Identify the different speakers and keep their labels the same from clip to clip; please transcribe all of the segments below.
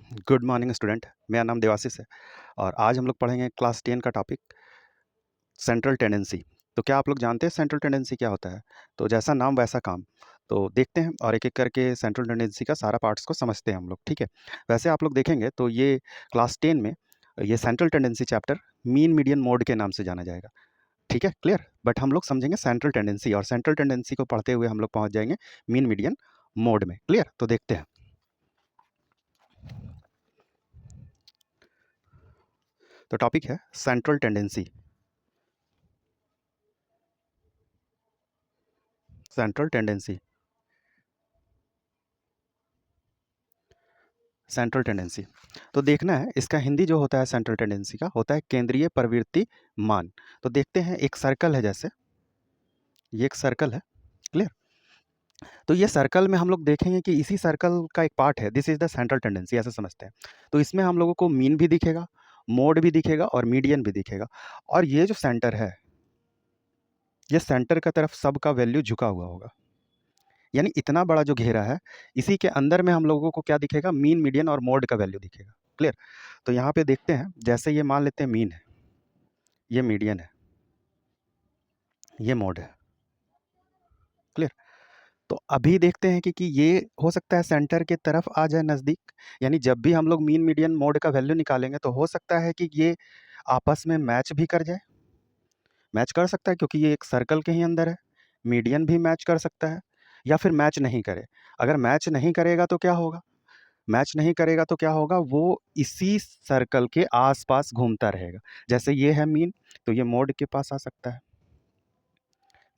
Speaker 1: Good morning student. मेरा नाम देवाशीष है और आज हम लोग पढ़ेंगे क्लास 10 का टॉपिक सेंट्रल टेंडेंसी। तो क्या आप लोग जानते हैं सेंट्रल टेंडेंसी क्या होता है? तो जैसा नाम वैसा काम। तो देखते हैं और एक एक करके सेंट्रल टेंडेंसी का सारा पार्ट्स को समझते हैं हम लोग, ठीक है। वैसे आप लोग देखेंगे तो ये क्लास 10 में ये central tendency chapter mean median mode के नाम से जाना जाएगा, ठीक है, क्लियर। बट हम लोग समझेंगे सेंट्रल टेंडेंसी और सेंट्रल टेंडेंसी को पढ़ते हुए हम लोग पहुंच जाएंगे मीन मीडियन मोड में, क्लियर। तो देखते हैं। तो टॉपिक है central tendency. Central tendency, central tendency. तो देखना है इसका हिंदी जो होता है सेंट्रल टेंडेंसी का होता है केंद्रीय प्रवृत्ति मान। तो देखते हैं, एक सर्कल है, जैसे ये एक सर्कल है, क्लियर। तो ये सर्कल में हम लोग देखेंगे कि इसी सर्कल का एक पार्ट है, this is the central tendency, ऐसे समझते हैं। तो इसमें हम लोगों को मीन भी दिखेगा, मोड भी दिखेगा और मीडियन भी दिखेगा। और ये जो सेंटर है, ये सेंटर का तरफ सबका वैल्यू झुका हुआ होगा, यानी इतना बड़ा जो घेरा है, इसी के अंदर में हम लोगों को क्या दिखेगा, मीन मीडियन और मोड का वैल्यू दिखेगा, क्लियर। तो यहाँ पे देखते हैं, जैसे ये मान लेते हैं मीन है, ये मीडियन है, ये मोड है, क्लियर। तो अभी देखते हैं कि ये हो सकता है सेंटर के तरफ आ जाए नज़दीक, यानी जब भी हम लोग मीन मीडियन मोड का वैल्यू निकालेंगे तो हो सकता है कि ये आपस में मैच भी कर जाए, मैच कर सकता है क्योंकि ये एक सर्कल के ही अंदर है। मीडियन भी मैच कर सकता है या फिर मैच नहीं करे। अगर मैच नहीं करेगा तो क्या होगा, मैच नहीं करेगा तो क्या होगा, वो इसी सर्कल के आसपास घूमता रहेगा। जैसे ये है मीन, तो ये मोड के पास आ सकता है,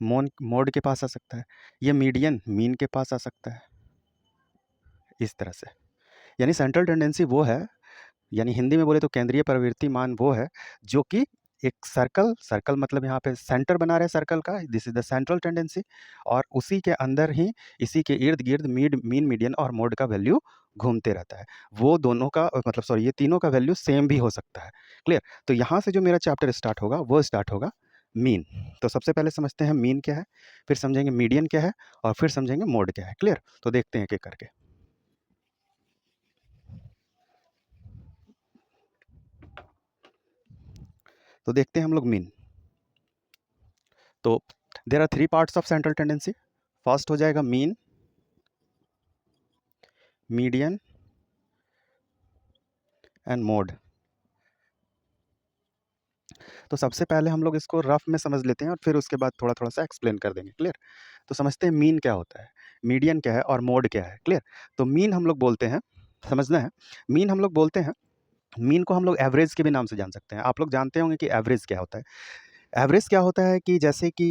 Speaker 1: मोड के पास आ सकता है। ये मीडियन मीन के पास आ सकता है, इस तरह से। यानी सेंट्रल टेंडेंसी वो है, यानी हिंदी में बोले तो केंद्रीय प्रवृत्ति मान वो है जो कि एक सर्कल, सर्कल मतलब यहाँ पे सेंटर बना रहे सर्कल का, this is the central tendency. और उसी के अंदर ही, इसी के इर्द गिर्द मीन मीडियन और मोड का वैल्यू घूमते रहता है। वो दोनों का मतलब सॉरी, ये तीनों का वैल्यू सेम भी हो सकता है, क्लियर। तो यहाँ से जो मेरा चैप्टर स्टार्ट होगा वो स्टार्ट होगा मीन। तो सबसे पहले समझते हैं मीन क्या है, फिर समझेंगे मीडियन क्या है और फिर समझेंगे मोड क्या है, क्लियर। तो देखते हैं एक एक करके। तो देखते हैं हम लोग मीन। तो there are three parts of central tendency. First हो जाएगा मीन, मीडियन एंड मोड। तो सबसे पहले हम लोग इसको रफ में समझ लेते हैं और फिर उसके बाद थोड़ा थोड़ा सा एक्सप्लेन कर देंगे, क्लियर। तो समझते हैं मीन क्या होता है, मीडियन क्या है और मोड क्या है, क्लियर। तो मीन हम लोग बोलते हैं, समझना है, मीन हम लोग बोलते हैं, मीन को हम लोग एवरेज के भी नाम से जान सकते हैं। आप लोग जानते होंगे कि एवरेज क्या होता है। एवरेज क्या होता है कि जैसे कि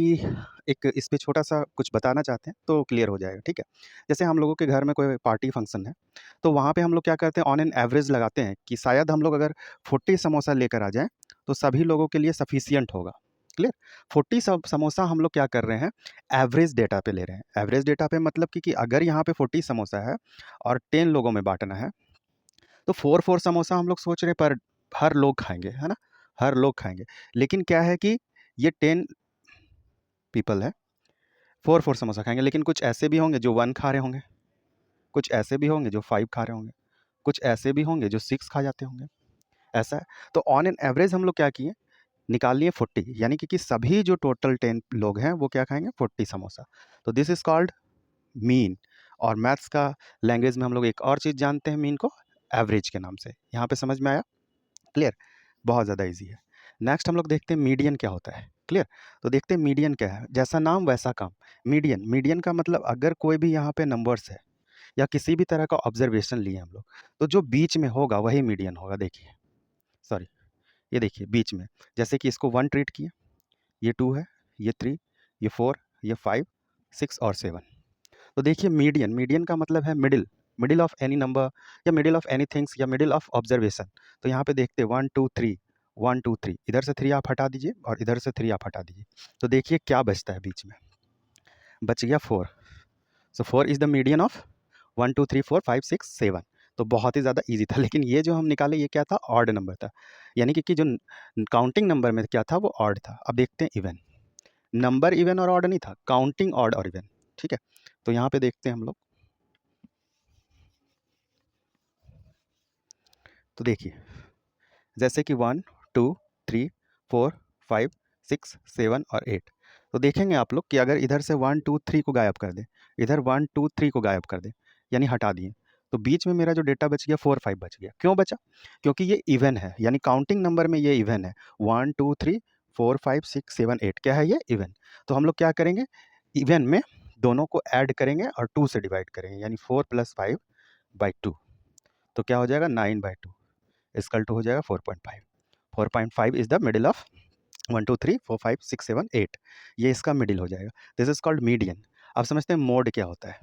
Speaker 1: एक इस पे छोटा-सा कुछ बताना चाहते हैं तो क्लियर हो जाएगा, ठीक है। जैसे हम लोगों के घर में कोई पार्टी फंक्शन है, तो वहाँ पे हम लोग क्या करते हैं, ऑन एन एवरेज लगाते हैं कि शायद हम लोग अगर 40 समोसा लेकर आ जाएँ, तो सभी लोगों के लिए सफिशिएंट होगा, क्लियर। 40 समोसा हम लोग क्या कर रहे हैं, एवरेज डेटा पे ले रहे हैं। एवरेज डेटा पे मतलब कि अगर यहाँ पे 40 समोसा है और 10 लोगों में बाँटना है, तो 4-4 समोसा हम लोग सोच रहे हैं पर हर लोग खाएँगे, है ना? हर लोग खाएँगे। लेकिन क्या है कि ये 10 पीपल है, 4-4 समोसा खाएँगे, लेकिन कुछ ऐसे भी होंगे जो 1 खा रहे होंगे, कुछ ऐसे भी होंगे जो 5 खा रहे होंगे, कुछ ऐसे भी होंगे जो 6 खा जाते होंगे, ऐसा है। तो ऑन एन एवरेज हम लोग क्या किए, निकाल लिए 40, यानी कि सभी जो टोटल 10 लोग हैं वो क्या खाएँगे, 40 समोसा। तो दिस इज़ कॉल्ड मीन। और मैथ्स का लैंग्वेज में हम लोग एक और चीज़ जानते हैं मीन को, एवरेज के नाम से। यहाँ पे समझ में आया, क्लियर। बहुत ज़्यादा ईजी है। नेक्स्ट हम लोग देखते हैं मीडियन क्या होता है, क्लियर। तो देखते हैं मीडियन क्या है, जैसा नाम वैसा काम। मीडियन, मीडियन का मतलब अगर कोई भी यहाँ पे नंबर्स है या किसी भी तरह का ऑब्जर्वेशन लिए हम लोग, तो जो बीच में होगा वही मीडियन होगा। देखिए, सॉरी, ये देखिए बीच में, जैसे कि इसको 1 ट्रीट किए, ये 2 है, ये 3, ये 4, ये 5, 6 और 7। तो देखिए मीडियन, मीडियन का मतलब है middle, middle of any number या मिडिल ऑफ एनी थिंग्स या मिडिल ऑफ ऑब्जर्वेशन। तो यहाँ पे देखते हैं 1 2 3, 1 2 3, इधर से 3 आप हटा दीजिए और इधर से 3 आप हटा दीजिए, तो देखिए क्या बचता है बीच में, बच गया 4। सो 4 इज द मीडियन ऑफ 1 2 3 4 5 6 7। तो बहुत ही ज़्यादा इजी था, लेकिन ये जो हम निकाले ये क्या था, ऑड नंबर था, यानी कि जो काउंटिंग नंबर में क्या था वो ऑड था। अब देखते हैं इवन, नंबर इवन और ऑड नहीं था, काउंटिंग ऑड और इवन, ठीक है। तो यहाँ पे देखते हैं हम लोग, तो देखिए, जैसे कि 1 2 3 4 5 6 7 और 8, तो देखेंगे आप लोग कि अगर इधर से 1 2 3 को गायब कर दें, इधर 1 2 3 को गायब कर दें, यानी हटा दिए, तो बीच में मेरा जो डेटा बच गया 4 5 बच गया। क्यों बचा? क्योंकि ये इवन है, यानी काउंटिंग नंबर में ये इवन है। 1 2 3 4 5 6 7 8 क्या है ये? इवन। तो हम लोग क्या करेंगे, इवन में दोनों को ऐड करेंगे और 2 से डिवाइड करेंगे, यानी 4 + 5 बाई 2, तो क्या हो जाएगा 9/2, इसकल टू हो जाएगा 4.5। 4.5 इज द मिडिल ऑफ 1 2 3 4 5 6 7 8, ये इसका मिडिल हो जाएगा। This is called median. अब समझते हैं मोड क्या होता है।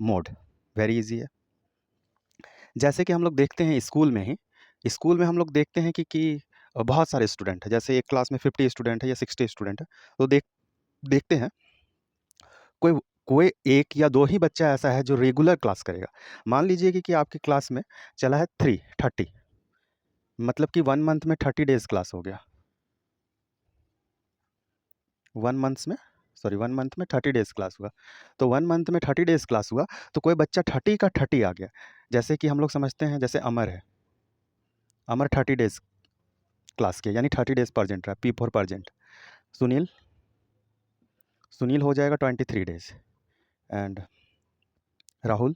Speaker 1: मोड वेरी इजी है। जैसे कि हम लोग देखते हैं स्कूल में ही, स्कूल में हम लोग देखते हैं कि बहुत सारे स्टूडेंट हैं, जैसे एक क्लास में 50 स्टूडेंट है या 60 स्टूडेंट है, तो देखते हैं कोई कोई एक या दो ही बच्चा ऐसा है जो रेगुलर क्लास करेगा। मान लीजिए कि आपकी क्लास में चला है 30, मतलब कि 1 मंथ में 30 डेज क्लास हो गया। 1 मंथ में 30 डेज क्लास हुआ। तो 1 मंथ में 30 डेज क्लास हुआ, तो कोई बच्चा 30 का 30 आ गया। जैसे कि हम लोग समझते हैं, जैसे अमर है, अमर 30 डेज क्लास किया, यानी 30 डेज परजेंट रहा, P4 परजेंट। सुनील सुनील हो जाएगा 23 डेज। एंड राहुल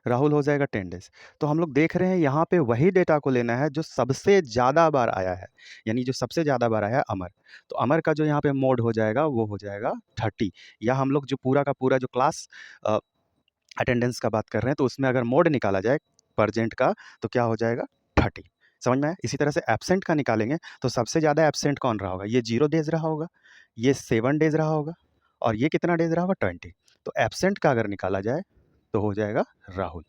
Speaker 1: राहुल हो जाएगा 10 डेज। तो हम लोग देख रहे हैं यहाँ पे वही डेटा को लेना है जो सबसे ज़्यादा बार आया है, यानी जो सबसे ज़्यादा बार आया है अमर। तो अमर का जो यहाँ पे मोड हो जाएगा वो हो जाएगा 30, या हम लोग जो पूरा का पूरा जो क्लास अटेंडेंस का बात कर रहे हैं, तो उसमें अगर मोड निकाला जाए परजेंट का, तो क्या हो जाएगा 30। समझ में आया? इसी तरह से एब्सेंट का निकालेंगे, तो सबसे ज़्यादा एब्सेंट कौन रहा होगा? ये 0 डेज रहा होगा, ये 7 डेज रहा होगा, और ये कितना डेज रहा होगा? 20। तो एब्सेंट का अगर निकाला जाए तो हो जाएगा राहुल।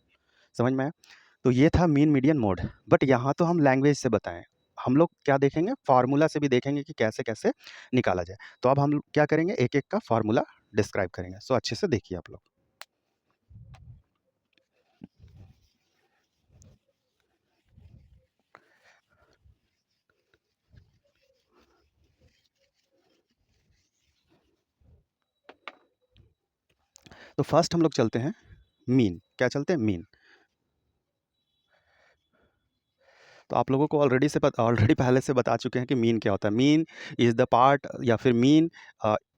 Speaker 1: समझ में आया? तो ये था मीन मीडियन मोड। बट यहाँ तो हम लैंग्वेज से बताएं, हम लोग क्या देखेंगे, फार्मूला से भी देखेंगे कि कैसे कैसे निकाला जाए। तो अब हम क्या करेंगे, एक एक का फार्मूला डिस्क्राइब करेंगे। सो अच्छे से देखिए आप लोग। तो फर्स्ट हम लोग चलते हैं मीन। क्या चलते हैं? मीन। तो आप लोगों को ऑलरेडी पहले से बता चुके हैं कि मीन क्या होता है। मीन इज द पार्ट, या फिर mean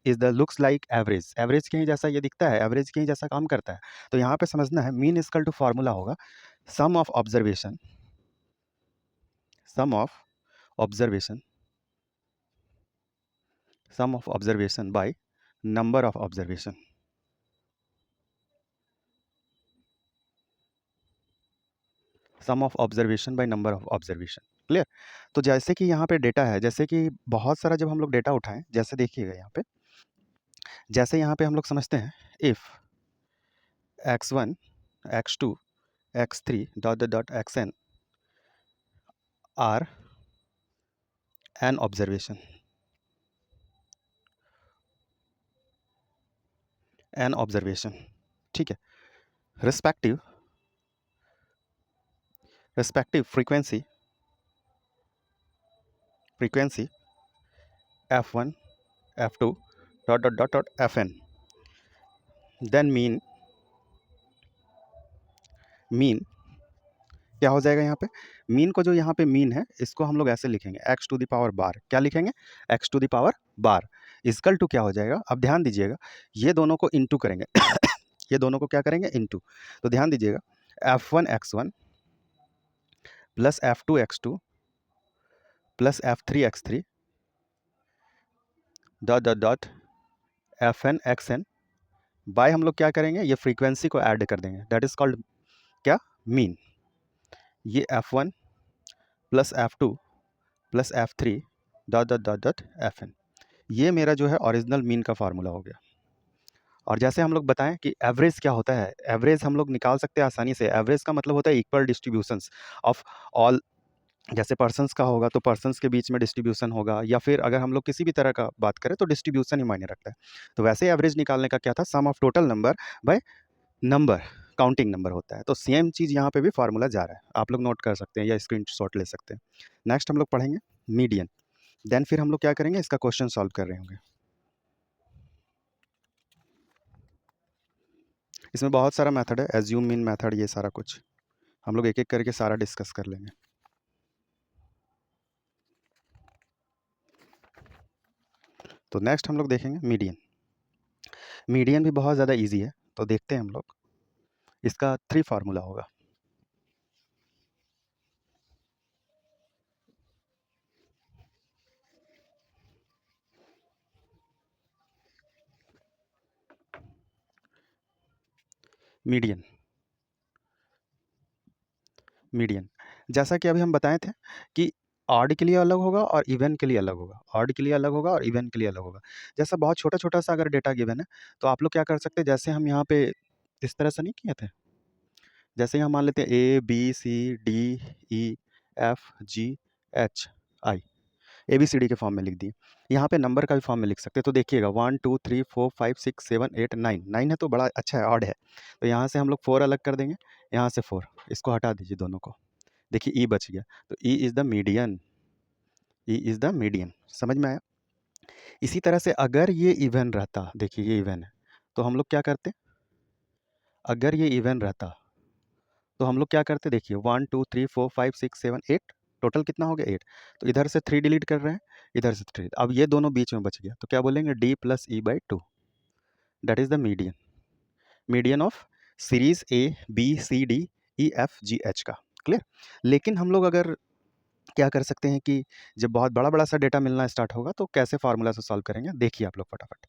Speaker 1: is the looks like average. Average के ही जैसा ये दिखता है, एवरेज के ही जैसा काम करता है। तो यहाँ पे समझना है, मीन इक्वल टू फार्मूला होगा sum of observation, sum of observation, sum of observation by number of observation. Sum of observation by number of observation. Clear? तो जैसे कि यहाँ पे डेटा है, जैसे कि बहुत सारा जब हम लोग डेटा उठाएं, जैसे देखिएगा यहाँ पे, जैसे यहाँ पे हम लोग समझते हैं if x1 x2 x3 dot xn are n observation, n observation, ठीक है, respective frequency f1 f2 dot fn, then mean क्या हो जाएगा यहाँ पे? मीन को, जो यहाँ पे मीन है, इसको हम लोग ऐसे लिखेंगे x to the power bar. क्या लिखेंगे? x to the power bar equal to क्या हो जाएगा? अब ध्यान दीजिएगा, ये दोनों को इनटू करेंगे ये दोनों को क्या करेंगे? इनटू। तो ध्यान दीजिएगा, f1 x1 plus f2 x2 plus f3 x3 dot fn xn by, हम लोग क्या करेंगे, ये फ्रीक्वेंसी को ऐड कर देंगे, दैट इज कॉल्ड क्या? मीन। ये f1 plus f2 plus f3 dot fn, ये मेरा जो है ओरिजिनल मीन का फार्मूला हो गया। और जैसे हम लोग बताएं कि एवरेज क्या होता है, एवरेज हम लोग निकाल सकते हैं आसानी से। एवरेज का मतलब होता है इक्वल डिस्ट्रीब्यूशंस ऑफ ऑल, जैसे पर्सन्स का होगा तो पर्सन्स के बीच में डिस्ट्रीब्यूशन होगा, या फिर अगर हम लोग किसी भी तरह का बात करें तो डिस्ट्रीब्यूशन ही मायने रखता है। तो वैसे एवरेज निकालने का क्या था? Sum of total number by number, counting number होता है। तो सेम चीज़ यहाँ पे भी फार्मूला जा रहा है, आप लोग नोट कर सकते हैं या स्क्रीनशॉट ले सकते हैं। नेक्स्ट हम लोग पढ़ेंगे मीडियन, देन फिर हम लोग क्या करेंगे, इसका क्वेश्चन सॉल्व कर रहे होंगे। इसमें बहुत सारा मेथड है, एज्यूम मीन मेथड, ये सारा कुछ। हम लोग एक-एक करके सारा डिस्कस कर लेंगे। तो नेक्स्ट हम लोग देखेंगे मीडियन। मीडियन भी बहुत ज़्यादा ईज़ी है, तो देखते हैं हम लोग। इसका 3 फार्मूला होगा। Median, median. जैसा कि अभी हम बताए थे कि ऑड के लिए अलग होगा और इवन के लिए अलग होगा, ऑड के लिए अलग होगा और इवन के लिए अलग होगा। जैसा बहुत छोटा-छोटा सा अगर डेटा गिवन है, तो आप लोग क्या कर सकते हैं, जैसे हम यहाँ पे इस तरह से नहीं किए थे? जैसे यहाँ मान लेते हैं ए, B, C, D, E, F, G, H, आई। ABCD के फॉर्म में लिख दिए। यहाँ पे नंबर का भी फॉर्म में लिख सकते हैं, तो देखिएगा 1 2 3 4 5 6 7 8 9 9 है तो बड़ा अच्छा है, ऑड है। तो यहाँ से हम लोग 4 अलग कर देंगे, यहाँ से 4, इसको हटा दीजिए दोनों को। देखिए ई बच गया, तो E is the median, E is the median. समझ में आया? इसी तरह से अगर ये इवन रहता, देखिए ये इवन है, तो हम लोग क्या करते? अगर ये इवन रहता, तो हम लोग क्या करते? देखिए 1 2 3 4 5 6 7 8, टोटल कितना हो गया 8। तो इधर से 3 डिलीट कर रहे हैं, इधर से 3। अब ये दोनों बीच में बच गया, तो क्या बोलेंगे? D + E/2, that is the median. Median of series A B C D E F G H का। क्लियर? लेकिन हम लोग अगर क्या कर सकते हैं कि जब बहुत बड़ा बड़ा सा डेटा मिलना स्टार्ट होगा, तो कैसे फार्मूला से सॉल्व करेंगे, देखिए आप लोग फटाफट।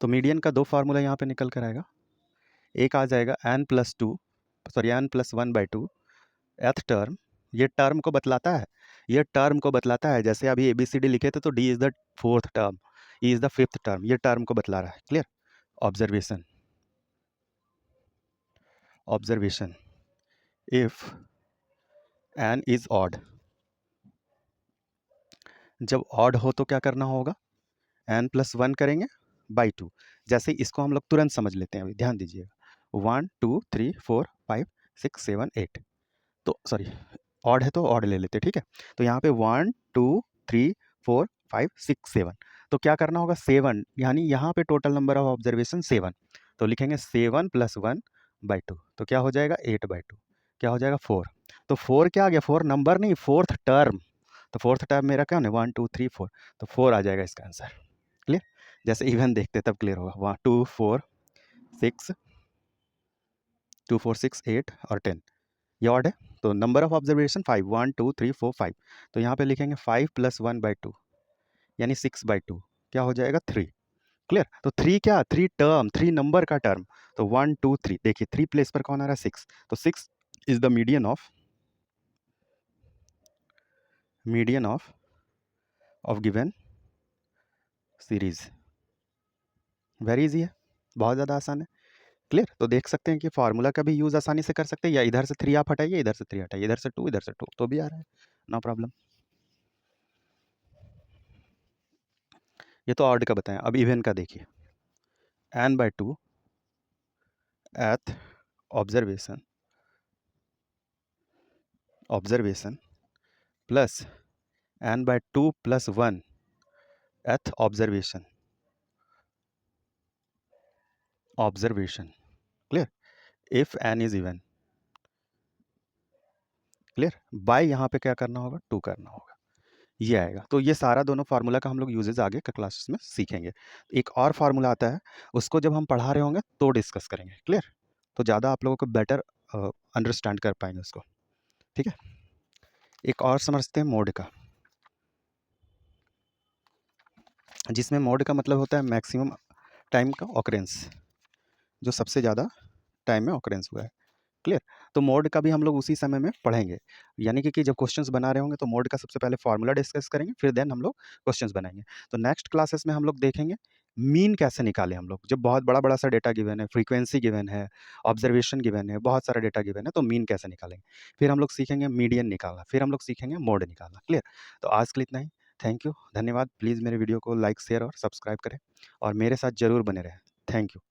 Speaker 1: तो मीडियन का 2 फार्मूला यहाँ पे निकल कर आएगा। एक आ जाएगा n+1/2 एथ टर्म। ये टर्म को बतलाता है, ये टर्म को बतलाता है। जैसे अभी ABCD लिखे थे, तो D is the 4th term, E is the 5th term, ये टर्म को बतला रहा है। Clear? Observation, observation if n is odd, जब ऑड हो तो क्या करना होगा? n+1 करेंगे बाई 2। जैसे इसको हम लोग तुरंत समझ लेते हैं, अभी ध्यान दीजिएगा। 1 2 3 4 5 6 7 8, तो सॉरी ऑड है तो ऑड ले लेते हैं, ठीक है? तो यहाँ पे 1 2 3 4 5 6 7, तो क्या करना होगा? 7, यानी यहाँ पे टोटल नंबर ऑफ ऑब्जर्वेशन 7, तो लिखेंगे 7 + 1/2, तो क्या हो जाएगा? 8/2। क्या हो जाएगा? 4। तो 4 क्या आ गया? 4 नंबर नहीं, 4th टर्म। तो 4th टर्म मेरा क्या है? 1 2 3 4, तो 4 आ जाएगा इसका आंसर। क्लियर? जैसे इवन देखते तब क्लियर होगा। 1 2 4 6 2 4 6 8 और 10, ये ऑड है। तो नंबर ऑफ ऑब्जर्वेशन 5, 1 2 3 4 5, तो यहाँ पे लिखेंगे 5 + 1/2, यानी 6/2। क्या हो जाएगा? 3। क्लियर? तो 3 क्या? 3 टर्म, 3 नंबर का टर्म। तो 1 2 3, देखिए 3 प्लेस पर कौन आ रहा है? 6। तो 6 is the median of given series. Very easy है, बहुत ज़्यादा आसान है। क्लियर? तो देख सकते हैं कि फार्मूला का भी यूज़ आसानी से कर सकते हैं, या इधर से 3 आप हटाइए, इधर से 3 हटाइए, इधर से 2, इधर से 2, तो भी आ रहा है, नो प्रॉब्लम। ये तो ऑड का बताएं, अब इवन का देखिए। n/2 एथ observation plus n/2 + 1 th observation. Clear? If n is even. Clear? By यहाँ पे क्या करना होगा? 2 करना होगा, ये आएगा। तो ये सारा दोनों फार्मूला का हम लोग यूजेज आगे के क्लासेस में सीखेंगे। एक और फार्मूला आता है, उसको जब हम पढ़ा रहे होंगे तो डिस्कस करेंगे। क्लियर? तो ज़्यादा आप लोगों को बेटर अंडरस्टैंड कर पाएंगे उसको। ठीक है? एक और समझते हैं मोड का, जिसमें मोड का मतलब होता है मैक्सिमम टाइम का ऑकरेंस, जो सबसे ज़्यादा टाइम में ऑकरेंस हुआ है। क्लियर? तो मोड का भी हम लोग उसी समय में पढ़ेंगे, यानी कि जब क्वेश्चंस बना रहे होंगे तो मोड का सबसे पहले फार्मूला डिस्कस करेंगे, फिर देन हम लोग क्वेश्चंस बनाएंगे। तो नेक्स्ट क्लासेस में हम लोग देखेंगे मीन कैसे निकालें हम लोग, जब बहुत बड़ा बड़ा सा डेटा गिवन है, फ्रीक्वेंसी गिवन है, ऑब्जर्वेशन गिवन है, बहुत सारा डेटा गिवन है, तो मीन कैसे निकालेंगे। फिर हम लोग सीखेंगे मीडियन निकालना, फिर हम लोग सीखेंगे मोड निकालना। क्लियर? तो आज के लिए इतना ही। थैंक यू, धन्यवाद। प्लीज़ मेरे वीडियो को लाइक शेयर और सब्सक्राइब करें, और मेरे साथ ज़रूर बने रहें। Thank you.